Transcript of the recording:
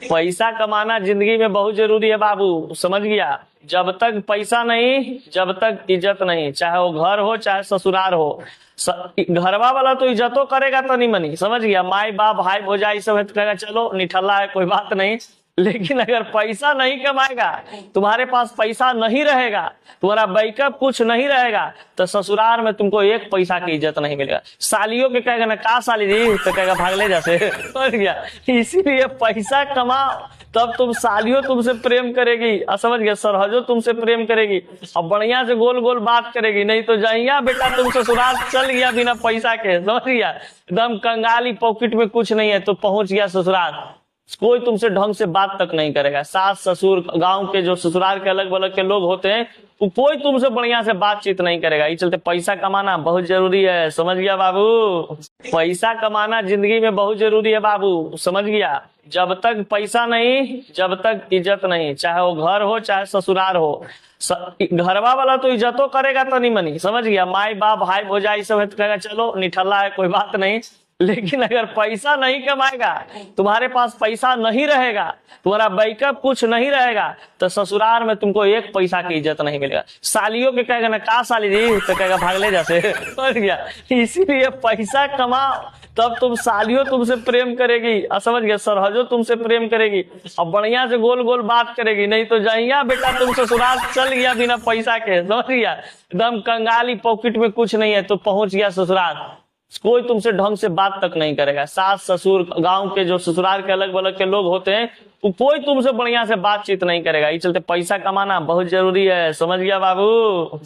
पैसा कमाना जिंदगी में बहुत जरूरी है बाबू, समझ गया। जब तक पैसा नहीं, जब तक इज्जत नहीं, चाहे वो घर हो चाहे ससुराल हो। घरवा वाला तो इज्जतो करेगा तनी मनी, समझ गया। माई बाप भाई भौजाई सब है तो कहेगा चलो निठल्ला है कोई बात नहीं। लेकिन अगर पैसा नहीं कमाएगा, तुम्हारे पास पैसा नहीं रहेगा, तुम्हारा बैकअप कुछ नहीं रहेगा, तो ससुराल में तुमको एक पैसा की इज्जत नहीं मिलेगा। सालियों के कहेगा ना का साली जी, तो कहेगा भाग ले जैसे, समझ गया। इसीलिए पैसा कमाओ, तब तुम सालियों तुमसे प्रेम करेगी, समझ गया। सरहजो तुमसे प्रेम करेगी और बढ़िया से गोल गोल बात करेगी। नहीं तो जहिया बेटा तुम ससुराल चल गया बिना पैसा के, समझ गया, एकदम कंगाली, पॉकेट में कुछ नहीं है, तो पहुंच गया ससुराल, कोई तुमसे ढंग से बात तक नहीं करेगा। सास ससुर, गांव के जो ससुराल के अलग अलग के लोग होते हैं, वो कोई तुमसे बढ़िया से बातचीत नहीं करेगा। इस चलते पैसा कमाना बहुत जरूरी है, समझ गया बाबू। पैसा कमाना जिंदगी में बहुत जरूरी है बाबू, समझ गया। जब तक पैसा नहीं, जब तक इज्जत नहीं, चाहे वो घर हो चाहे ससुराल हो। घरवा वाला तो इज्जतो करेगा तनी मनी, समझ गया। माई बाप भाई भौजाई सब है तो कहेगा चलो निठल्ला है कोई बात नहीं। लेकिन अगर पैसा नहीं कमाएगा, तुम्हारे पास पैसा नहीं रहेगा, तुम्हारा बैकअप कुछ नहीं रहेगा, तो ससुराल में तुमको एक पैसा की इज्जत नहीं मिलेगा। सालियों के कहेगा ना का साली जी, तो कहेगा भाग ले जैसे, समझ गया। इसीलिए पैसा कमाओ, तब तुम सालियों तुमसे प्रेम करेगी, समझ गया। सरहजो तुमसे प्रेम करेगी और बढ़िया से गोल गोल बात करेगी। नहीं तो जहिया बेटा तुम ससुराल चल गया बिना पैसा के, समझ गया, एकदम कंगाली, पॉकेट में कुछ नहीं है, तो पहुंच गया ससुराल, कोई तुमसे ढंग से बात तक नहीं करेगा। सास ससुर, गांव के जो ससुराल के अलग अलग के लोग होते हैं, वो कोई तुमसे बढ़िया से बातचीत नहीं करेगा। इस चलते पैसा कमाना बहुत जरूरी है, समझ गया बाबू।